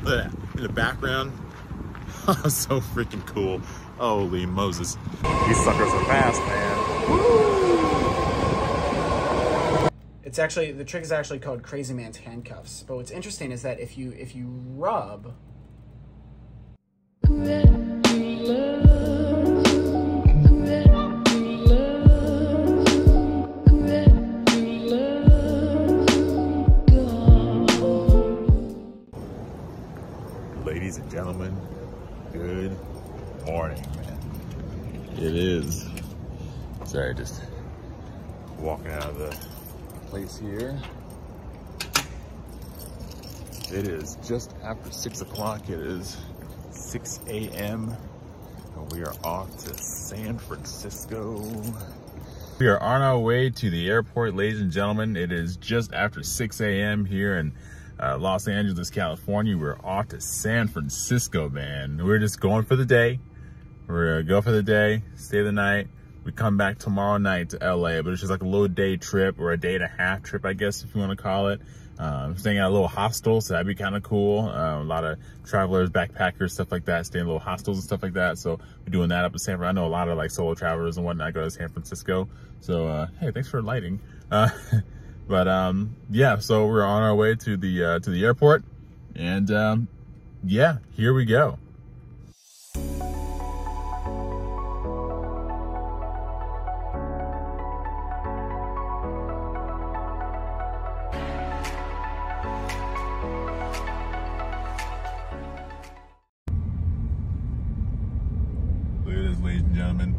Look at that in the background. So freaking cool. Holy Moses. These suckers are fast, man. Woo! It's actually, the trick is actually called Crazy Man's handcuffs. But what's interesting is that if you rub, ladies and gentlemen, good morning, man. It is, sorry, just walking out of the place here. It is just after 6 o'clock. It is 6 a.m. and we are off to San Francisco. We are on our way to the airport, ladies and gentlemen. It is just after 6 a.m. here in Los Angeles, California. We're off to San Francisco, man. We're just going for the day. We're gonna go for the day, stay the night. We come back tomorrow night to LA, but it's just like a little day trip or a day and a half trip, I guess, if you want to call it. Staying at a little hostel, so that'd be kind of cool. A lot of travelers, backpackers, stuff like that, staying in little hostels and stuff like that. So we're doing that up in San Francisco. I know a lot of like solo travelers and whatnot go to San Francisco. So hey, thanks for lighting. But yeah, so we're on our way to the airport, and yeah, here we go. Look at this, ladies and gentlemen.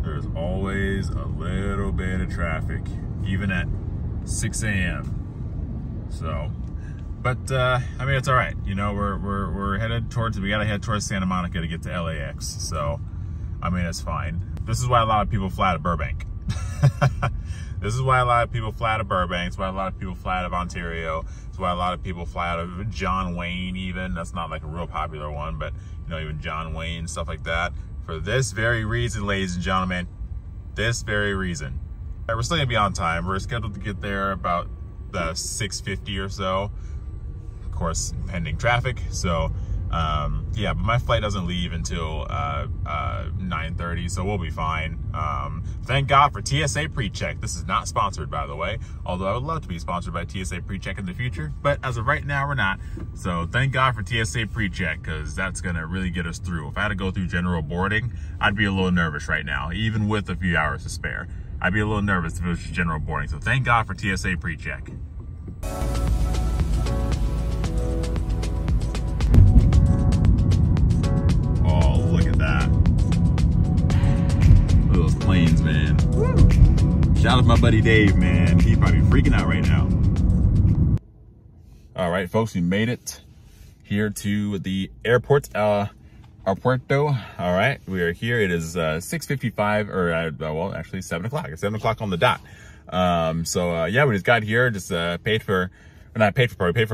There's always a little bit of traffic, even at 6 a.m. So, but I mean, it's all right. You know, we're headed towards, we gotta head towards Santa Monica to get to LAX. So, I mean, it's fine. This is why a lot of people fly to Burbank. This is why a lot of people fly to Burbank. It's why a lot of people fly out of Ontario. It's why a lot of people fly out of John Wayne even. That's not like a real popular one, but you know, even John Wayne, stuff like that. For this very reason, ladies and gentlemen, this very reason. We're still gonna be on time. We're scheduled to get there about 6:50 or so. Of course, pending traffic. So, yeah, but my flight doesn't leave until 9:30, so we'll be fine. Thank God for TSA PreCheck. This is not sponsored, by the way, although I would love to be sponsored by TSA PreCheck in the future, but as of right now, we're not. So thank God for TSA PreCheck, because that's gonna really get us through. If I had to go through general boarding, I'd be a little nervous right now, even with a few hours to spare. I'd be a little nervous if it was general boarding, so thank God for TSA PreCheck. Oh, look at that. Look at those planes, man. Woo. Shout out to my buddy Dave, man. He's probably freaking out right now. All right, folks, we made it here to the airport, Aeropuerto. All right, we are here. It is 6:55, or well, actually 7 o'clock. It's 7 o'clock on the dot. So yeah, we just got here, just paid for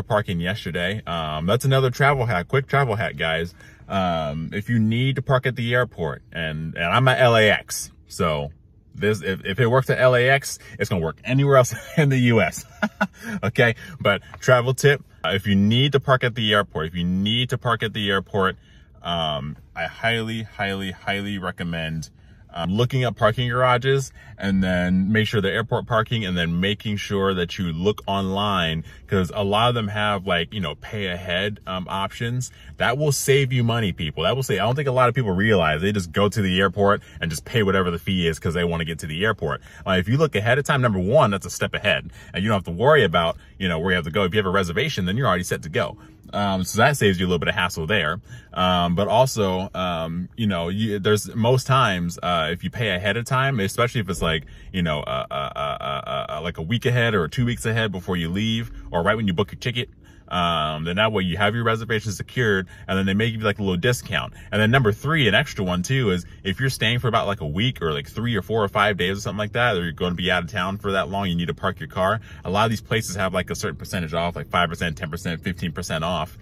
parking yesterday. That's another travel hack, quick travel hack, guys. If you need to park at the airport, and I'm at LAX, so this, if it works at LAX, it's gonna work anywhere else in the US. Okay, but travel tip, if you need to park at the airport, I highly recommend looking up parking garages, and then make sure the airport parking, and then making sure that you look online, because a lot of them have, like, you know, pay ahead options. That will save you money, people. That will save. I don't think a lot of people realize they just go to the airport and just pay whatever the fee is because they want to get to the airport. If you look ahead of time, number one, that's a step ahead, and you don't have to worry about, you know, where you have to go. If you have a reservation, then you're already set to go. So that saves you a little bit of hassle there. But also, you know, there's most times, if you pay ahead of time, especially if it's like, you know, like a week ahead or 2 weeks ahead before you leave, or right when you book your ticket, then that way you have your reservation secured, and then they may give you like a little discount. And then number three, an extra one too, is if you're staying for about like a week or like 3 or 4 or 5 days or something like that, or you're going to be out of town for that long, you need to park your car. A lot of these places have like a certain percentage off, like 5%, 10%, 15% off.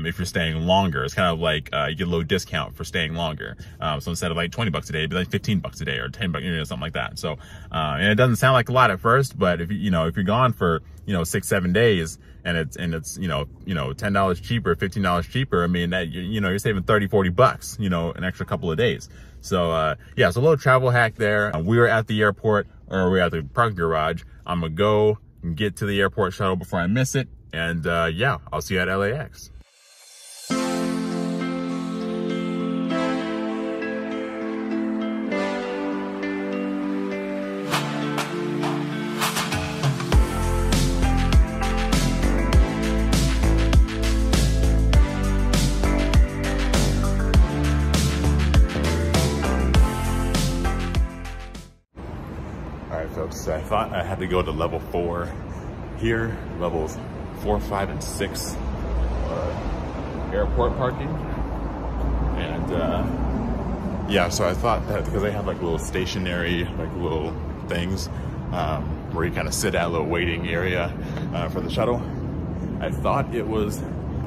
If you're staying longer, it's kind of like, you get a little discount for staying longer. So instead of like $20 a day, it'd be like $15 a day or $10, you know, something like that. So, and it doesn't sound like a lot at first, but if you know, if you're gone for, you know, 6-7 days, and it's that's, $10 cheaper, $15 cheaper, I mean, that, you're saving 30, 40 bucks, an extra couple of days. So, yeah, so a little travel hack there. We were at the airport, or we're at the parking garage. I'm gonna go and get to the airport shuttle before I miss it. And, yeah, I'll see you at LAX. So I thought I had to go to level 4 here, levels 4, 5, and 6 airport parking. And yeah, so I thought that because they have like little stationary, like little things where you kind of sit at a little waiting area for the shuttle. I thought it was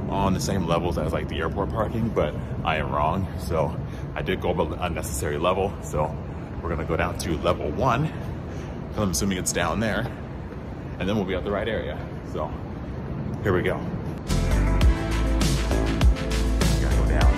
on the same levels as like the airport parking, but I am wrong. So I did go up an unnecessary level. So we're gonna go down to level 1. I'm assuming it's down there, and then we'll be at the right area. So here we go. Gotta go down.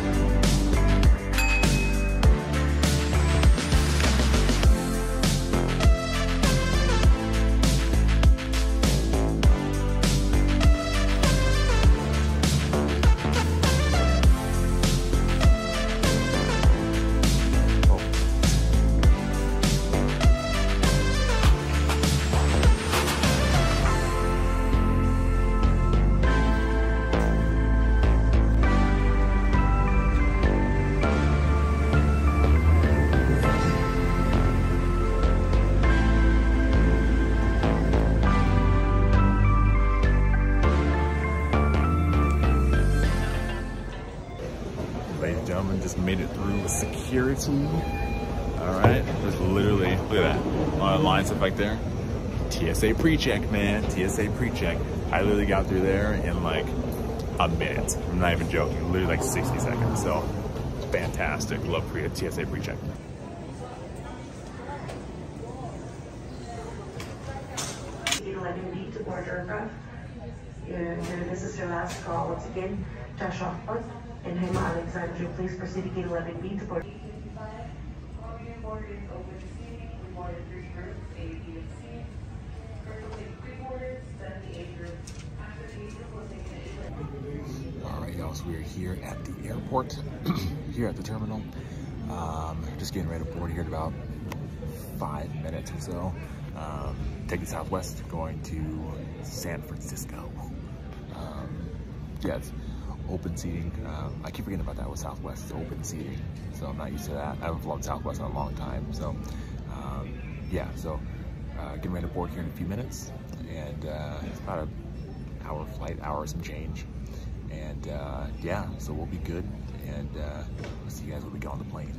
Just made it through security. All right, there's literally, look at that, a lot of line stuff back there. TSA pre-check, man, TSA pre-check. I literally got through there in like a minute. I'm not even joking, literally like 60 seconds. So fantastic, love TSA pre-check. To board aircraft. This is your last call once again. Josh Hoffman and Hema Alexandria, please proceed to gate 11B to board. All right, y'all, so we're here at the airport, here at the terminal. Just getting ready to board here in about 5 minutes or so. Taking Southwest, going to San Francisco. Yeah, it's open seating. I keep forgetting about that with Southwest, it's open seating. So I'm not used to that. I haven't flown Southwest in a long time. So yeah, so getting ready to board here in a few minutes. And it's about an hour flight, hour some change. And yeah, so we'll be good. And we'll see you guys when we get on the plane.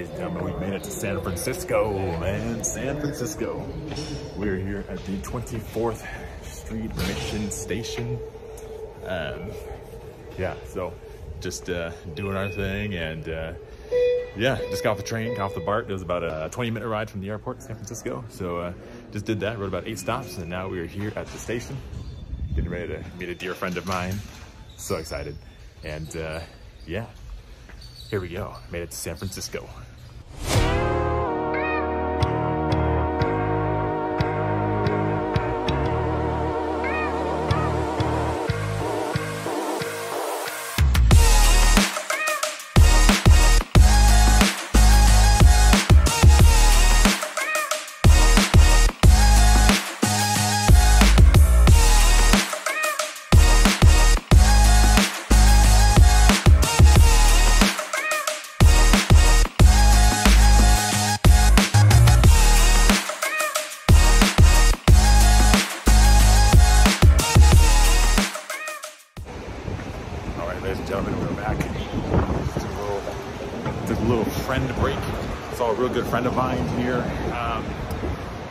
ladies and gentlemen, we made it to San Francisco, man. San Francisco. We're here at the 24th Street Mission Station. Yeah, so just doing our thing, and yeah, just got off the train, got off the BART. It was about a 20-minute ride from the airport to San Francisco. So just did that, rode about 8 stops, and now we are here at the station, getting ready to meet a dear friend of mine. So excited. And yeah, here we go. Made it to San Francisco. Ladies and gentlemen, we're back. Took a little friend break. Saw a real good friend of mine here,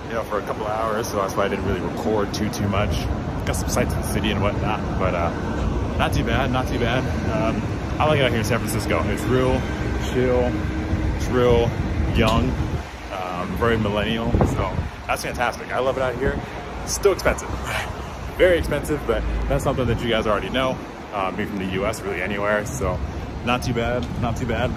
you know, for a couple hours, so that's why I didn't really record too much. Got some sights of the city and whatnot, but not too bad, not too bad. I like it out here in San Francisco. It's real chill, it's real young, very millennial, so that's fantastic. I love it out here. It's still expensive, very expensive, but that's something that you guys already know. Being from the US, really anywhere, so not too bad, not too bad.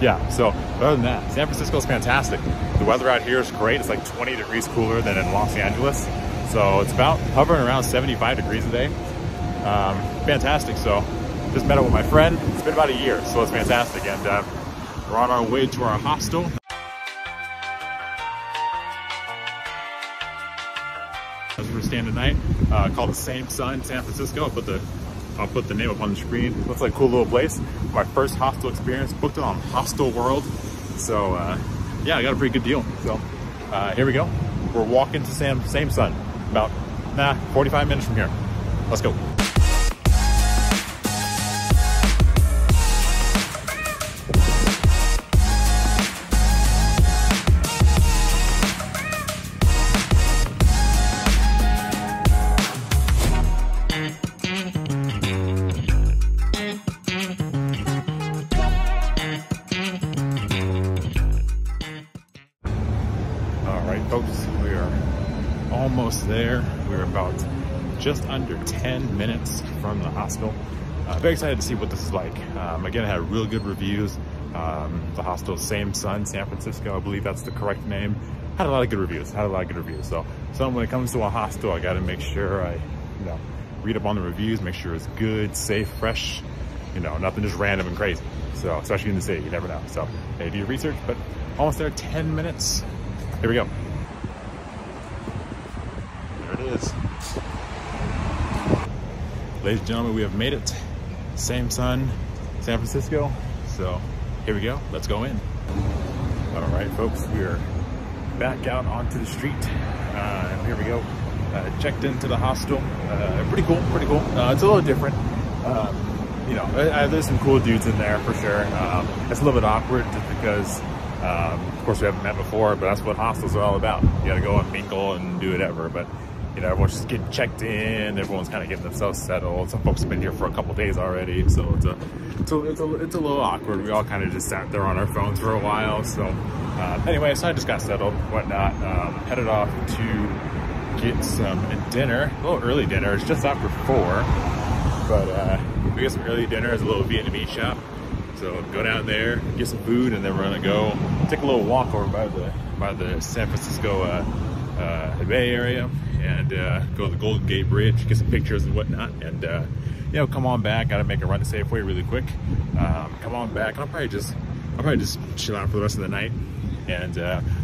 Yeah, so other than that, San Francisco is fantastic. The weather out here is great. It's like 20 degrees cooler than in Los Angeles, so it's about hovering around 75 degrees a day. Fantastic. So just met up with my friend. It's been about a year, so it's fantastic, and we're on our way to our hostel. As we're staying tonight, called the Samesun, San Francisco. I'll put the name up on the screen. Looks like a cool little place. My first hostel experience, booked it on Hostelworld. So yeah, I got a pretty good deal. So here we go. We're walking to Samesun, about 45 minutes from here. Let's go. Folks, we are almost there. We're about just under 10 minutes from the hostel. Very excited to see what this is like. Again, I had real good reviews. The hostel, Samesun, San Francisco, I believe that's the correct name. Had a lot of good reviews. So when it comes to a hostel, I got to make sure I, you know, read up on the reviews, make sure it's good, safe, fresh. You know, nothing just random and crazy. So especially in the city, you never know. So maybe do your research. But almost there, 10 minutes. Here we go. There it is. Ladies and gentlemen, we have made it. Samesun, San Francisco. So here we go. Let's go in. All right, folks, we are back out onto the street. Here we go. Checked into the hostel. Pretty cool. It's a little different. You know, there's some cool dudes in there for sure. It's a little bit awkward just because, of course, we haven't met before, but that's what hostels are all about. You gotta go and mingle and do whatever. But you know, everyone's just getting checked in. Everyone's kind of getting themselves settled. Some folks have been here for a couple days already, so it's a little awkward. We all kind of just sat there on our phones for a while. So anyway, so I just got settled, whatnot. Headed off to get some dinner. A little early dinner. It's just after 4, but we got some early dinner. It's a little Vietnamese shop. So go down there, get some food, and then we're gonna go take a little walk over by the San Francisco Bay area, and go to the Golden Gate Bridge, get some pictures and whatnot, and you know, come on back. Gotta make a run to Safeway really quick. Come on back. I'll probably just chill out for the rest of the night, and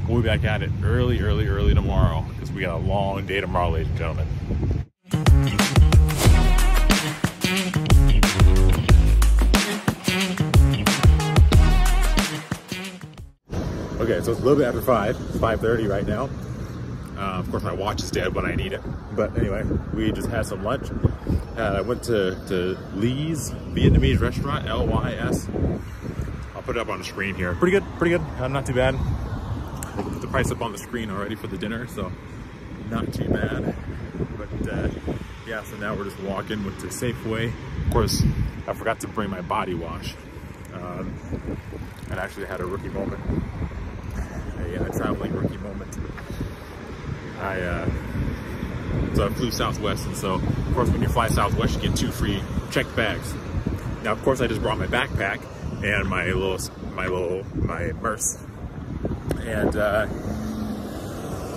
we'll be back at it early tomorrow, because we got a long day tomorrow, ladies and gentlemen. Okay, so it's a little bit after 5. It's 5:30 right now. Of course, my watch is dead when I need it. But anyway, we just had some lunch. I went to Lee's Vietnamese restaurant, L-Y-S. I'll put it up on the screen here. Pretty good, not too bad. I put the price up on the screen already for the dinner, so not too bad. But yeah, so now we're just walking with the Safeway. Of course, I forgot to bring my body wash. And actually had a rookie moment, a traveling rookie moment. So I flew Southwest, and so of course when you fly Southwest, you get 2 free checked bags. Now of course I just brought my backpack and my purse, and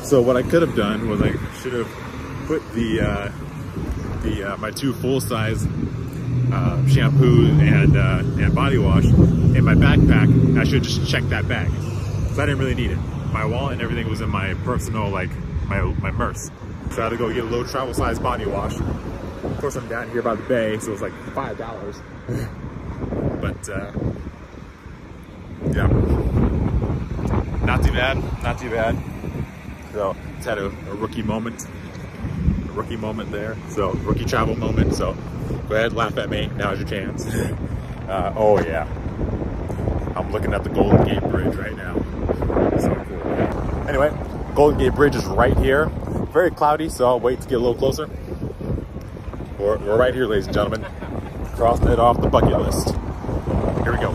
so what I could have done was I should have put my 2 full-size shampoo and body wash in my backpack. I should just check that bag, because I didn't really need it. My wallet and everything was in my personal, like my purse. So I had to go get a little travel size body wash. Of course I'm down here by the bay, so it was like $5. But yeah, not too bad. So just had a rookie moment. Rookie moment there, so rookie travel moment. So go ahead, laugh at me. Now's your chance. Oh yeah, I'm looking at the Golden Gate Bridge right now. So cool. Anyway, Golden Gate Bridge is right here. Very cloudy, so I'll wait to get a little closer. We're right here, ladies and gentlemen. Crossing it off the bucket list. Here we go.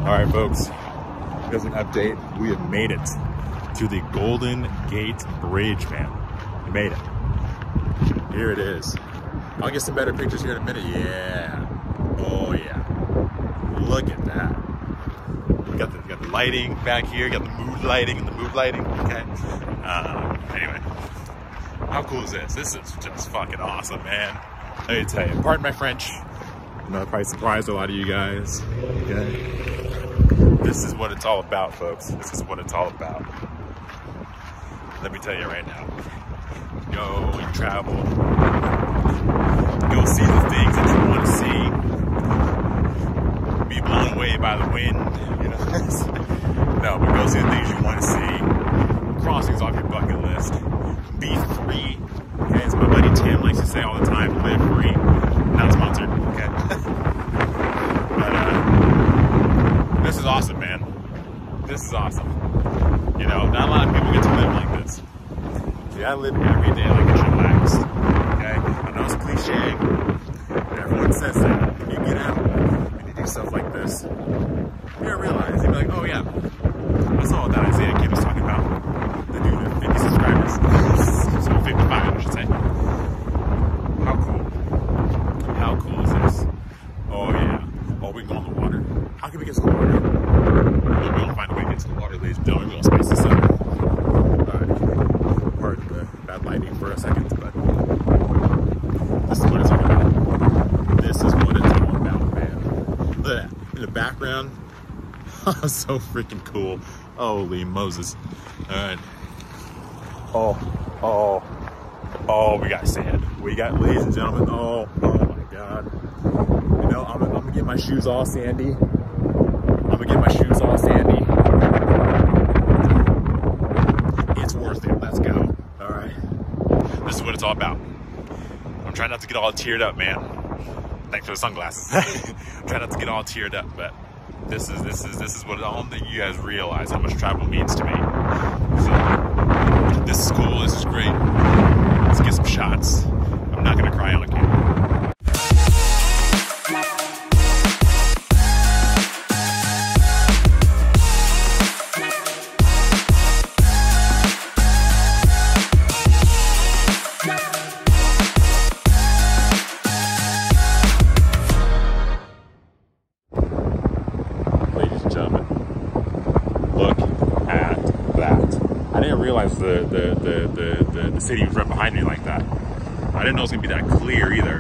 Alright folks, here's an update. We have made it to the Golden Gate Bridge, man. We made it. Here it is. I'll get some better pictures here in a minute. Yeah. Oh yeah. Look at that. We got the lighting back here, got the mood lighting and the mood lighting. Okay. Anyway. How cool is this? This is just fucking awesome, man. Let me tell you, pardon my French. I know I probably surprised a lot of you guys. Okay. This is what it's all about, folks. This is what it's all about. Let me tell you right now. Go and travel. Go see the things that you want to see. Be blown away by the wind, you know. No, but go see the things you want to see. Crossings off your bucket list. Be free. Okay, as my buddy Tim likes to say all the time, live free. Not sponsored, okay? This is awesome, man. This is awesome. You know, not a lot of people get to live like this. See, I live every day like a chillax. Okay? I know it's cliche, but everyone says that. When you get out and you do stuff like this, you don't realize. You'll be like, oh yeah, I saw what that Isaiah kid was talking about. The dude with 50 subscribers. So 55, I should say. How cool. How cool is this? Oh yeah. Oh, we can go on the water. How can we get to the water? We're gonna find a way to get to the water, ladies and gentlemen. We're gonna spice this up. Alright. Pardon the bad lighting for a second, but this is what it's all about. This is what it's all about, man. Look at that. In the background. So freaking cool. Holy Moses. Alright. Oh, we got sand. We got, ladies and gentlemen, oh my God. You know, I'm gonna get my shoes all sandy. It's worth it. Let's go. All right. This is what it's all about. I'm trying not to get all teared up, man. Thanks for the sunglasses. I'm trying not to get all teared up, but this is what I don't think you guys realize how much travel means to me. So this is cool. This is great. Let's get some shots. I'm not gonna cry on camera. didn't realize the city was right behind me like that. I didn't know it was gonna be that clear either.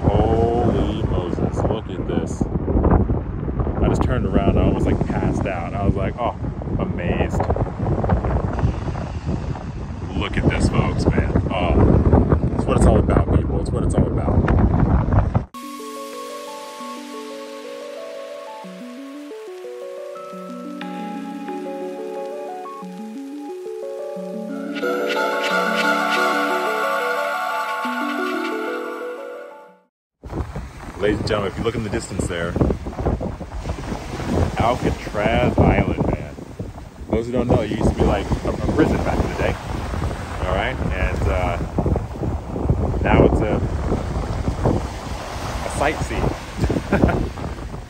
Holy Moses, look at this. I just turned around, I almost like passed out. I was like, oh, amazed. Look at this, folks, man. Oh, it's what it's all about, people. It's what it's all about. Ladies and gentlemen, if you look in the distance there, Alcatraz Island, man. Those who don't know, it used to be like a prison back in the day. All right, and now it's a sightseeing.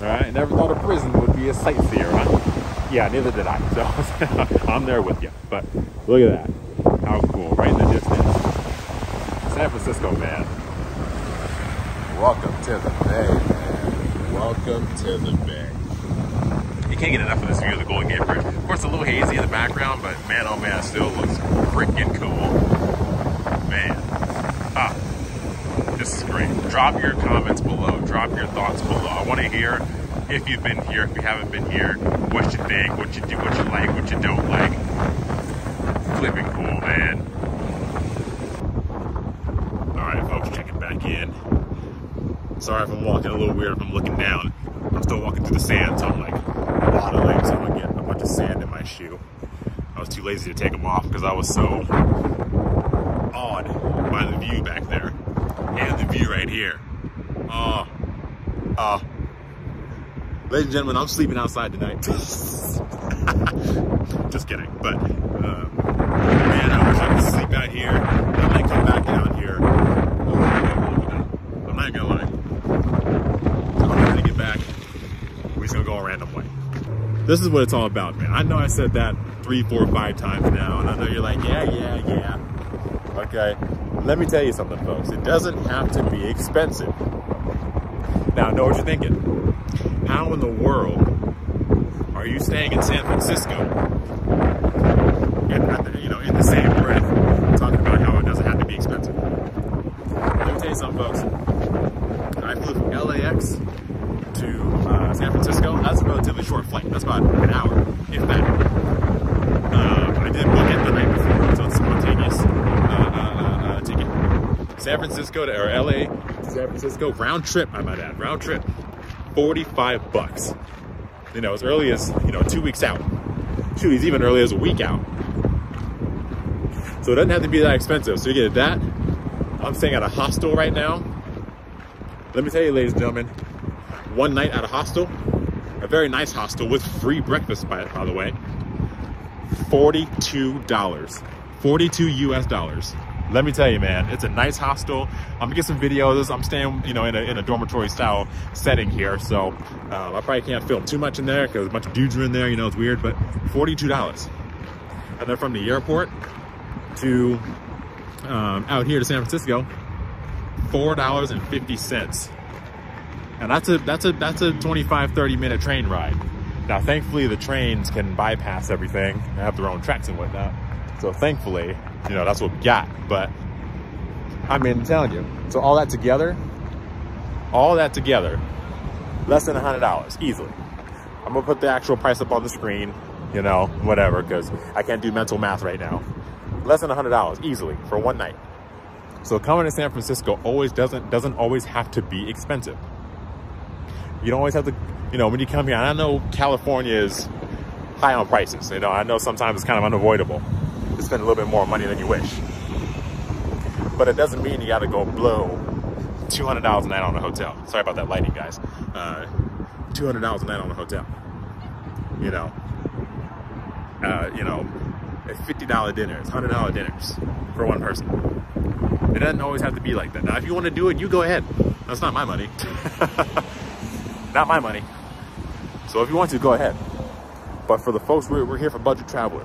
All right, never thought a prison would be a sightseer, huh? Yeah, neither did I. So I'm there with you. But look at that. How cool, right in the distance. San Francisco, man. Welcome to the Bay, man. Welcome to the Bay. You can't get enough of this view of the Golden Gate Bridge. Of course, it's a little hazy in the background, but man, oh man, it still looks freaking cool. Man. This is great. Drop your comments below. Drop your thoughts below. I want to hear if you've been here, if you haven't been here, what you think, what you do, what you like, what you don't like. Flipping cool, man. All right, folks, checking back in. Sorry if I'm walking a little weird, if I'm looking down. I'm still walking through the sand, so I'm like waddling, so I'm gonna get a bunch of sand in my shoe. I was too lazy to take them off because I was so awed by the view back there. And the view right here. Ladies and gentlemen, I'm sleeping outside tonight. Just kidding, but man, I wish I could sleep out here. I might come back down here. I'm not gonna lie. I'm not gonna get back. We're just gonna go a random way. This is what it's all about, man. I know I said that 3, 4, 5 times now, and I know you're like, yeah. Okay, let me tell you something, folks. It doesn't have to be expensive. Now, I know what you're thinking. How in the world are you staying in San Francisco and, you know, in the same breath talking about how it doesn't have to be expensive? Let me tell you something, folks. I flew from LAX to San Francisco. That's a relatively short flight. That's about an hour, if that. I did book it the night before, so it's a spontaneous ticket. San Francisco to, or LA to San Francisco, round trip, I might add, round trip. $45. You know, as early as, you know, 2 weeks out. Shoot, it's even early as a week out. So it doesn't have to be that expensive. So you get that. I'm staying at a hostel right now. Let me tell you, ladies and gentlemen, one night at a hostel, a very nice hostel with free breakfast, by the way, $42. 42 US dollars. Let me tell you, man, it's a nice hostel. I'm gonna get some videos. I'm staying, you know, in a dormitory style setting here, so I probably can't film too much in there because a bunch of dudes are in there. You know, it's weird, but $42. And then from the airport to out here to San Francisco, $4.50. And that's a 25-30 minute train ride. Now, thankfully, the trains can bypass everything and have their own tracks and whatnot. So thankfully, you know, that's what we got. But I mean, I'm telling you, so all that together, less than $100 easily. I'm gonna put the actual price up on the screen, you know, whatever, because I can't do mental math right now. Less than $100 easily for one night. So coming to San Francisco doesn't always have to be expensive. You don't always have to, you know, when you come here, and I know California is high on prices. You know, I know sometimes it's kind of unavoidable to spend a little bit more money than you wish. But it doesn't mean you gotta go blow $200 a night on a hotel. Sorry about that lighting, guys. $200 a night on a hotel. You know, $50 dinners, $100 dinners for one person. It doesn't always have to be like that. Now, if you want to do it, you go ahead. That's not my money. Not my money. So if you want to, go ahead. But for the folks, we're here for budget travel.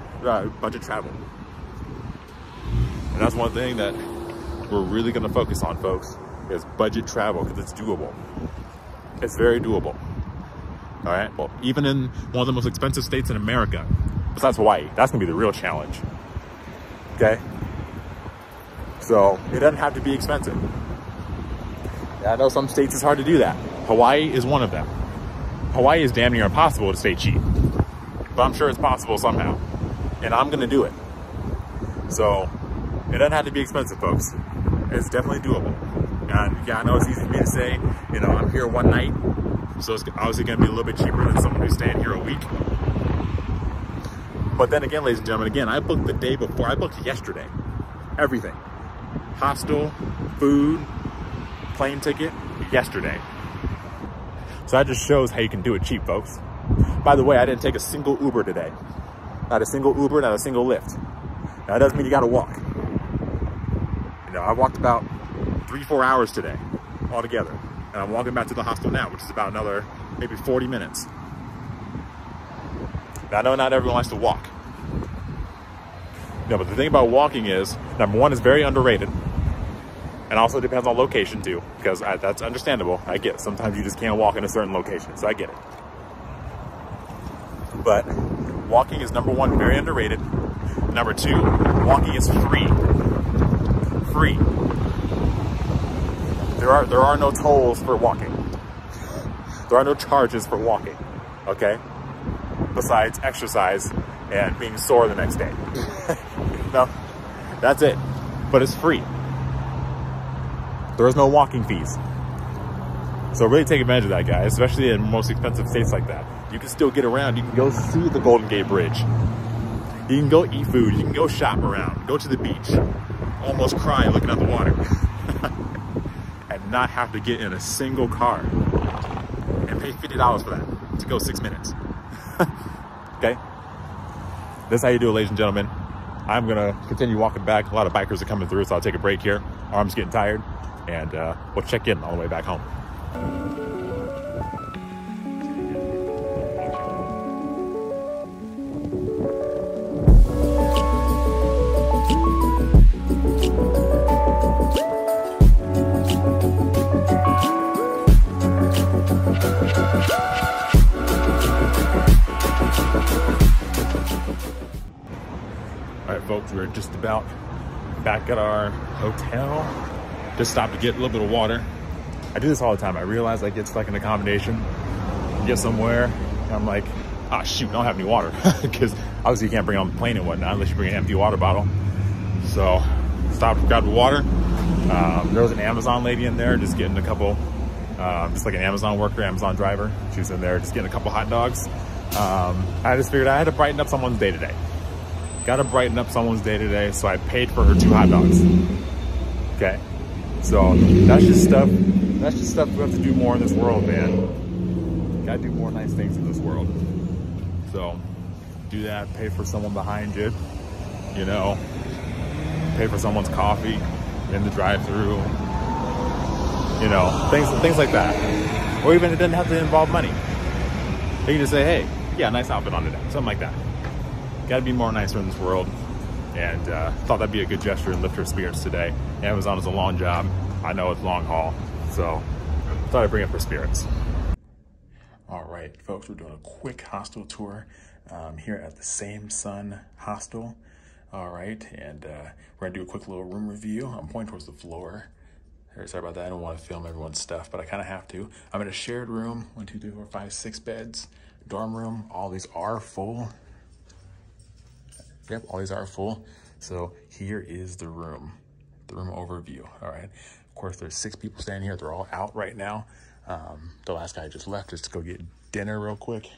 And that's one thing that we're really going to focus on, folks, is budget travel, because it's doable. It's very doable. All right, well, even in one of the most expensive states in America, besides Hawaii, that's gonna be the real challenge, okay? So it doesn't have to be expensive. I know some states it's hard to do that. Hawaii is one of them. Hawaii is damn near impossible to stay cheap, but I'm sure it's possible somehow, and I'm gonna do it. So it doesn't have to be expensive, folks. It's definitely doable. And yeah, I know it's easy for me to say, you know, I'm here one night, so it's obviously gonna be a little bit cheaper than someone who's staying here a week. But then again, ladies and gentlemen, again, I booked the day before. I booked yesterday. Everything. Hostel, food, plane ticket, yesterday. So that just shows how you can do it cheap, folks. By the way, I didn't take a single Uber today. Not a single Uber, not a single Lyft. Now, that doesn't mean you gotta walk. You know, I walked about 3-4 hours today, altogether. And I'm walking back to the hostel now, which is about another, maybe 40 minutes. Now, I know not everyone likes to walk. No, but the thing about walking is, number one, it's very underrated. And also depends on location too, because that's understandable. I get it. Sometimes you just can't walk in a certain location, so I get it. But walking is number one, very underrated. Number two, walking is free. Free. There are no tolls for walking. There are no charges for walking, okay? Besides exercise and being sore the next day. No, that's it. But it's free. There is no walking fees. So really take advantage of that, guys, especially in most expensive states like that. You can still get around. You can go see the Golden Gate Bridge. You can go eat food. You can go shop around. Go to the beach. Almost cry looking at the water. And not have to get in a single car. And pay $50 for that to go 6 minutes. Okay? That's how you do it, ladies and gentlemen. I'm gonna continue walking back. A lot of bikers are coming through, so I'll take a break here. Arm's getting tired. And we'll check in on the way back home. All right, folks, we're just about back at our hotel. Just stopped to get a little bit of water. I do this all the time. I realize I get stuck in accommodation, get somewhere, and I'm like, ah, shoot, I don't have any water. Because obviously you can't bring it on the plane and whatnot unless you bring an empty water bottle. So stopped, grabbed water. There was an Amazon lady in there just getting a couple, just like an Amazon worker, Amazon driver. She was in there just getting a couple hot dogs. I just figured I had to brighten up someone's day today. Got to brighten up someone's day today, so I paid for her 2 hot dogs. Okay. So that's just stuff we have to do more in this world, man. Gotta do more nice things in this world. So do that, pay for someone behind you, you know, pay for someone's coffee in the drive-thru, you know, things like that. Or even it doesn't have to involve money. You can just say, hey, yeah, nice outfit on today, something like that. Gotta be more nicer in this world. And thought that'd be a good gesture and lift her spirits today. Amazon is a long job. I know it's long haul, so thought I'd bring up her spirits. All right, folks, we're doing a quick hostel tour here at the Samesun Hostel. All right, and we're gonna do a quick little room review. I'm pointing towards the floor. Sorry about that. I don't want to film everyone's stuff, but I kind of have to. I'm in a shared room. 1, 2, 3, 4, 5, 6 beds. Dorm room. All these are full. Yep, all these are full. So here is the room overview. All right. Of course, there's 6 people staying here. They're all out right now. The last guy just left just to go get dinner real quick.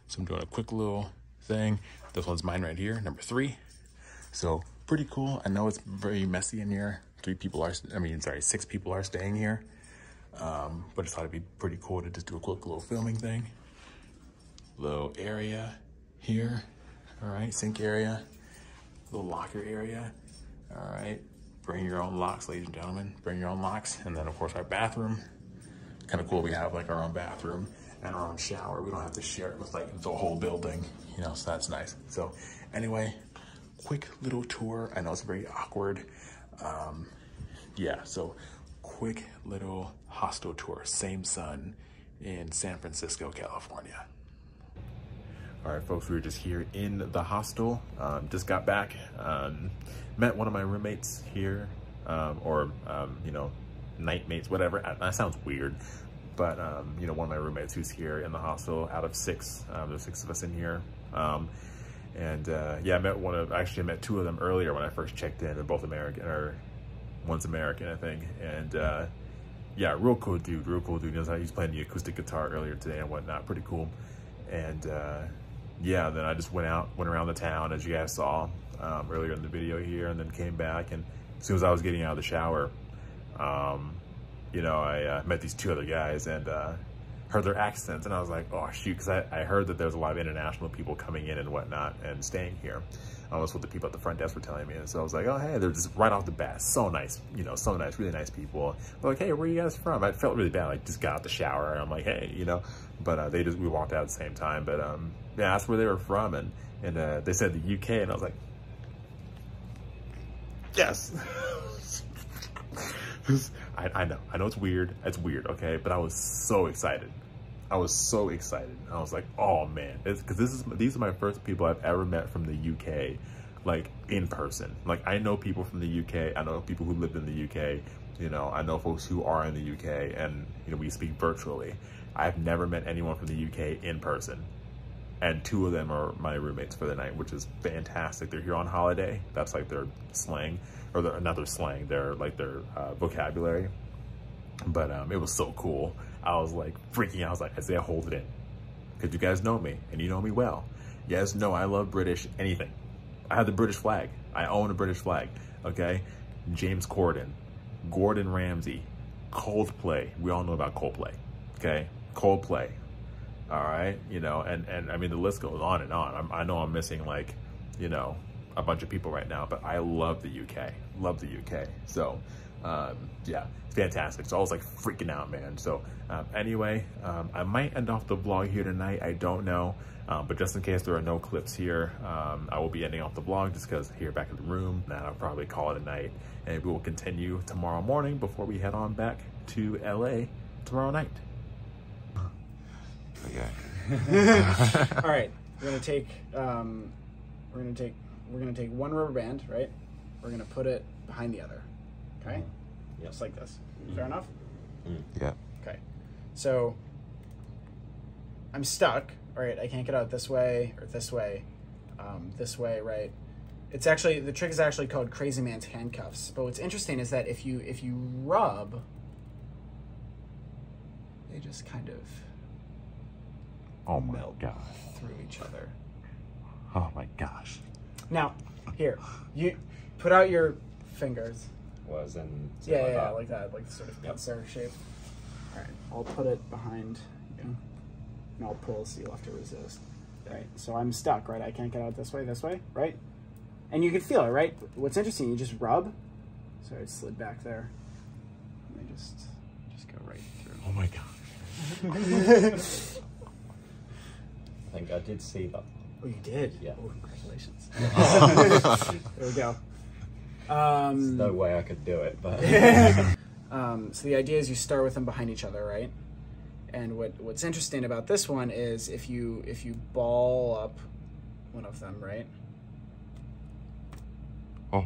So I'm doing a quick little thing. This one's mine right here, number 3. So pretty cool. I know it's very messy in here. 6 people are staying here. But I thought it'd be pretty cool to just do a quick little filming thing. Little area here. All right, sink area, little locker area. All right, bring your own locks, ladies and gentlemen. Bring your own locks. And then of course our bathroom. Kind of cool, we have like our own bathroom and our own shower. We don't have to share it with like the whole building, you know, so that's nice. So anyway, quick little tour. I know it's very awkward. Yeah, so quick little hostel tour, Samesun in San Francisco, California. All right, folks, we were just here in the hostel. Just got back. Met one of my roommates here, you know, night mates, whatever. That sounds weird, but you know, one of my roommates who's here in the hostel out of 6. There's 6 of us in here. Yeah, I met 2 of them earlier when I first checked in. They're both American, or one's American, I think. And yeah, real cool dude, real cool dude. He's playing the acoustic guitar earlier today and whatnot, pretty cool. And yeah, then I just went around the town, as you guys saw earlier in the video here, and then came back. And as soon as I was getting out of the shower, you know, I met these 2 other guys and heard their accents, and I was like, oh shoot, because I heard that there's a lot of international people coming in and whatnot and staying here. Almost what the people at the front desk were telling me. And so I was like, oh hey, they're just right off the bat so nice, you know, so nice, really nice people. They're like, hey, where are you guys from? I felt really bad, like just got out the shower and I'm like, hey, you know, but we walked out at the same time. But yeah, I asked where they were from, and they said the UK, and I was like, yes. I know it's weird, okay, but I was so excited. I was like, oh man, because these are my first people I've ever met from the UK, like in person. Like I know people from the UK, I know people who lived in the UK, you know, I know folks who are in the UK, and you know, we speak virtually. I've never met anyone from the UK in person, and 2 of them are my roommates for the night, which is fantastic. They're here on holiday. That's like their slang, or not their slang, they're like their vocabulary. But it was so cool. I was like freaking out. I was like, Isaiah, hold it in, because you guys know me and you know me well. You guys know I love British anything. I have the British flag. I own a British flag. Okay, James Corden, Gordon Ramsay, Coldplay. We all know about Coldplay. Okay, Coldplay. All right, you know, and I mean the list goes on and on. I know I'm missing, like, you know, a bunch of people right now, but I love the UK. Love the UK. So yeah, it's fantastic. So I was like freaking out, man. So anyway, I might end off the vlog here tonight. I don't know, but just in case there are no clips here, I will be ending off the vlog just because here back in the room. Now I'll probably call it a night, and we will continue tomorrow morning before we head on back to LA tomorrow night. Okay. All right, we're gonna take one rubber band, right? We're gonna put it behind the other. Okay. Yep. Just like this. Fair enough? Yeah. Okay. So I'm stuck. All right. I can't get out this way or this way. This way, right? It's actually, the trick is actually called Crazy Man's handcuffs. But what's interesting is that if you rub, they just kind of melt through each other. Oh my gosh. Now, here, you put out your fingers. Was in Yeah, like that, like sort of pincer shape. All right, I'll put it behind you, and I'll pull so you'll have to resist. Right, so I'm stuck, right? I can't get out this way, right? And you can feel it, right? What's interesting, you just rub. So I slid back there. And they just go right through. Oh my gosh. I think I did see that. Oh, you did? Yeah. Oh, congratulations. There we go. There's no way I could do it, but so the idea is you start with them behind each other, right? And what's interesting about this one is if you ball up one of them, right? Oh.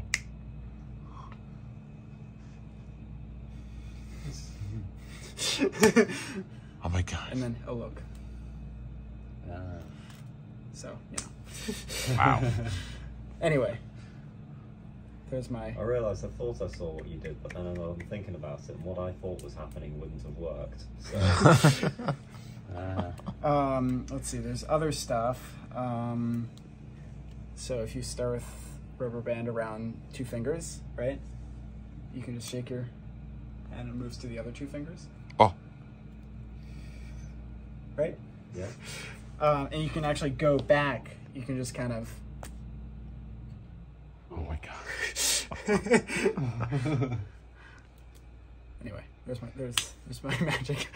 Oh my god. And then look. So, you know. Wow. Anyway. There's my... I realised I thought I saw what you did, but then I'm thinking about it, and what I thought was happening wouldn't have worked. So. Let's see, there's other stuff. So if you start with rubber band around 2 fingers, right? You can just shake your... and it moves to the other 2 fingers. Oh. Right? Yeah. And you can actually go back. You can just kind of... Oh my god. Anyway, there's my magic.